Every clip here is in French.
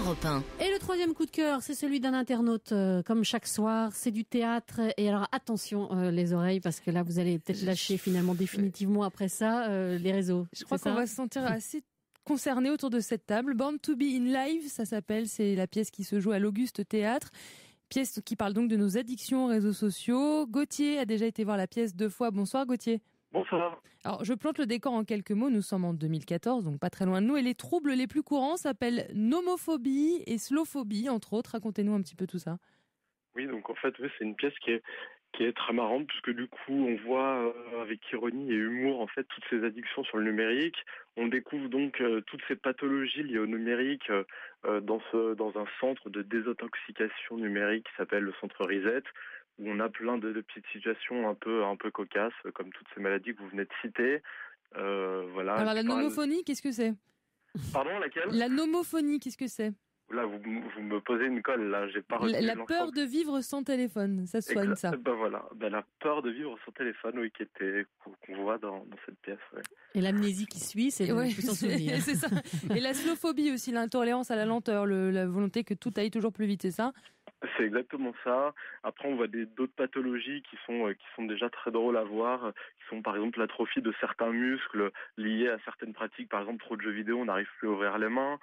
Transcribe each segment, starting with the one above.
Europe 1. Et le troisième coup de cœur, c'est celui d'un internaute, comme chaque soir. C'est du théâtre. Et alors, attention les oreilles, parce que là, vous allez peut-être lâcher finalement définitivement après ça les réseaux. Je crois qu'on va se sentir assez concerné autour de cette table. Born to be in live, ça s'appelle. C'est la pièce qui se joue à l'Auguste Théâtre. Pièce qui parle donc de nos addictions aux réseaux sociaux. Gauthier a déjà été voir la pièce 2 fois. Bonsoir Gauthier. Bonsoir. Alors, je plante le décor en quelques mots. Nous sommes en 2014, donc pas très loin de nous. Et les troubles les plus courants s'appellent nomophobie et slophobie, entre autres. Racontez-nous un petit peu tout ça. Oui, donc en fait, c'est une pièce qui est très marrante, puisque du coup, on voit avec ironie et humour, en fait, toutes ces addictions sur le numérique. On découvre donc toutes ces pathologies liées au numérique dans un centre de désintoxication numérique qui s'appelle le centre Reset, où on a plein de petites situations un peu cocasses, comme toutes ces maladies que vous venez de citer. Voilà. Alors, la nomophonie, qu'est-ce que c'est ? Pardon, laquelle ? La nomophonie, qu'est-ce que c'est ? Là, vous me posez une colle, là, j'ai pas retenu la peur de vivre sans téléphone, ça se soigne, ça. Ben voilà, la peur de vivre sans téléphone, oui, qu'on voit dans cette pièce, ouais. Et l'amnésie qui suit, c'est le plus s'en souvenir. C'est ça. Et la slophobie aussi, l'intolérance à la lenteur, la volonté que tout aille toujours plus vite, c'est ça ? C'est exactement ça. Après, on voit d'autres pathologies qui sont déjà très drôles à voir, qui sont par exemple l'atrophie de certains muscles liés à certaines pratiques. Par exemple, trop de jeux vidéo, on n'arrive plus à ouvrir les mains,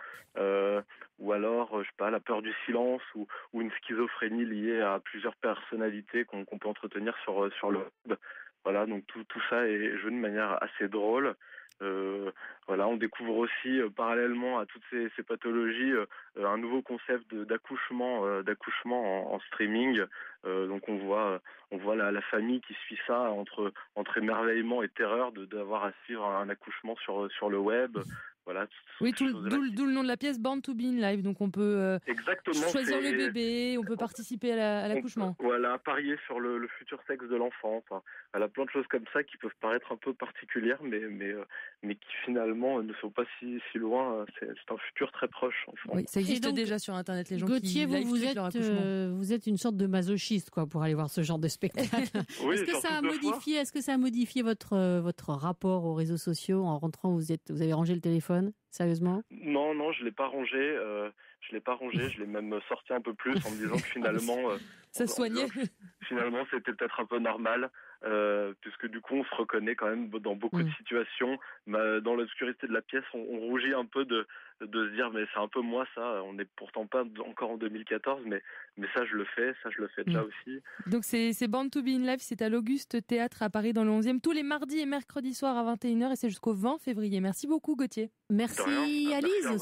ou alors, je sais pas, la peur du silence ou une schizophrénie liée à plusieurs personnalités qu'on peut entretenir sur le web. Voilà, donc tout ça est joué de manière assez drôle. Voilà, on découvre aussi parallèlement à toutes ces pathologies un nouveau concept d'accouchement en streaming. Donc on voit la famille qui suit ça entre émerveillement et terreur d'avoir à suivre un accouchement sur le web. Voilà. Oui, d'où le nom de la pièce, Born to be in live. Donc on peut choisir le bébé, on peut participer à l'accouchement. Voilà, parier sur le futur sexe de l'enfant. Enfin, elle a plein de choses comme ça qui peuvent paraître un peu particulières, mais qui finalement ne sont pas si loin. C'est un futur très proche. Enfin. Oui, ça existe donc, déjà sur Internet. Les gens Gauthier, qui vous êtes une sorte de masochiste, quoi, pour aller voir ce genre de spectacle. Oui, Est-ce que ça a modifié votre rapport aux réseaux sociaux en rentrant? Vous avez rangé le téléphone? Sérieusement ? Non, je l'ai pas rangé. Je l'ai même sorti un peu plus en me disant que finalement, ça soignait. Finalement, c'était peut-être un peu normal, puisque du coup, on se reconnaît quand même dans beaucoup de situations. Dans l'obscurité de la pièce, on rougit un peu de se dire, mais c'est un peu moi ça. On n'est pourtant pas encore en 2014, mais ça, je le fais déjà aussi. Donc c'est Born to be in Live, c'est à l'Auguste Théâtre à Paris dans le 11e, tous les mardis et mercredis soirs à 21h et c'est jusqu'au 20 février. Merci beaucoup Gauthier. Merci Alice.